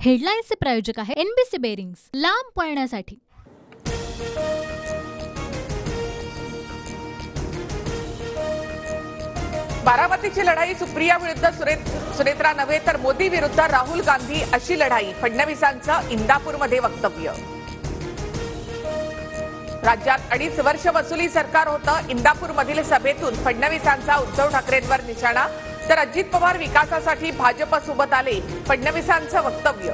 हेडलाईन्सचे प्रायोजक आहे NBC bearings, लांब पळण्यासाठी। बारामतीची लढाई सुप्रिया विरुद्ध सुनेत्रा नव्हे तर मोदी विरुद्ध राहुल गांधी अशी लढाई, फडणवीसांचं इंदापूरमध्ये वक्तव्य। राज्यात 2.5 वर्ष वसुली सरकार होतं। इंदापूरमधील सभेतून फडणवीसांचा उद्धव ठाकरेंवर निशाणा, तर अजित पवार विकासासाठी भाजपसोबत आले, फडणवीसांचं वक्तव्य।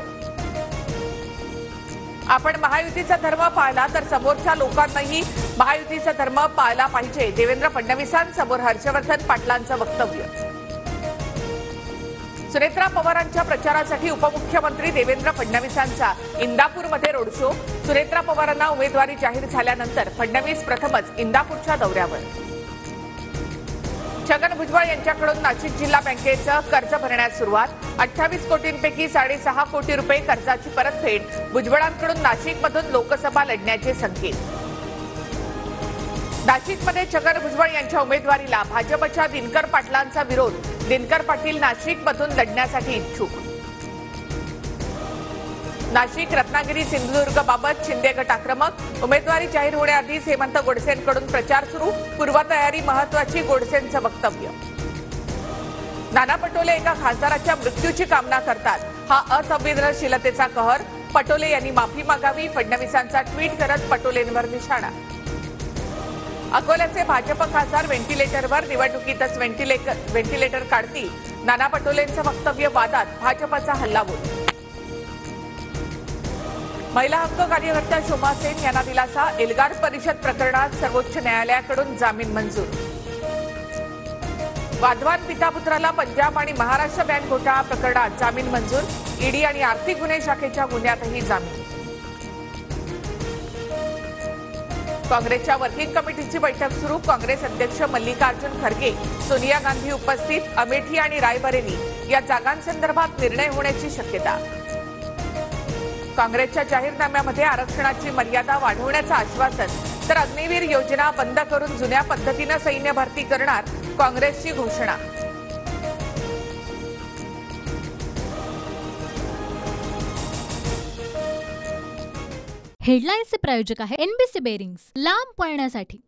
आपण महायुतीचा धर्म पाळला तर समोरच्या लोकांनाही महायुतीचा धर्म पाळला पाहिजे, देवेंद्र फडणवीसांसमोर हर्षवर्धन पाटलांचं वक्तव्य। सुनेत्रा पवारांच्या प्रचारासाठी उपमुख्यमंत्री देवेंद्र फडणवीसांचा इंदापूरमध्ये रोड शो। सुनेत्रा पवारांना उमेदवारी जाहीर झाल्यानंतर फडणवीस प्रथमच इंदापूरच्या दौऱ्यावर। छगन भुजबळ यांच्याकडून नाशिक जिल्हा बँकेचं कर्ज भरण्यास सुरुवात। 28 कोटींपैकी 6.5 कोटी रुपये कर्जाची परतफेड। भुजबळांकडून नाशिकमधून लोकसभा लढण्याचे संकेत। नाशिकमध्ये छगन भुजबळ यांच्या उमेदवारीला भाजपच्या दिनकर पाटलांचा विरोध। दिनकर पाटील नाशिकमधून लढण्यासाठी इच्छुक। नाशिक, रत्नागिरी, सिंधुदुर्ग बाबत शिंदे गट आक्रमक। उमेदवारी जाहीर होण्याआधीच हेमंत गोडसेंकडून प्रचार सुरू। पूर्वतयारी महत्वाची, गोडसेंचं वक्तव्य। नाना पटोले एका खासदाराच्या मृत्यूची कामना करतात, हा असंवेदनशीलतेचा कहर। पटोले यांनी माफी मागावी, फडणवीसांचा ट्विट करत पटोलेंवर निशाणा। अकोल्याचे भाजप खासदार व्हेंटिलेटरवर, निवडणुकीतच व्हेंटिलेटर काढतील, नाना पटोलेंचं वक्तव्य वादात, भाजपचा हल्लाबोल। महिला हक्क कार्यकर्त्या शोभा सेन यांना दिलासा। एल्गार परिषद प्रकरणात सर्वोच्च न्यायालयाकडून जामीन मंजूर। वाधवान पितापुत्राला पंजाब आणि महाराष्ट्र बँक घोटाळा प्रकरणात जामीन मंजूर। ईडी आणि आर्थिक गुन्हे शाखेच्या गुन्ह्यातही जामीन। काँग्रेसच्या वर्किंग कमिटीची बैठक सुरू। काँग्रेस अध्यक्ष मल्लिकार्जुन खरगे, सोनिया गांधी उपस्थित। अमेठी आणि रायबरेली या जागांसंदर्भात निर्णय होण्याची शक्यता। काँग्रेसच्या जाहीरनाम्यामध्ये आरक्षणाची मर्यादा वाढवण्याचं आश्वासन, तर अग्निवीर योजना बंद करून जुन्या पद्धतीनं सैन्य भरती करणार, काँग्रेसची घोषणा। हेडलाईन्सचे प्रायोजक आहे एनबीसी बेरिंग्स, लांब पळण्यासाठी।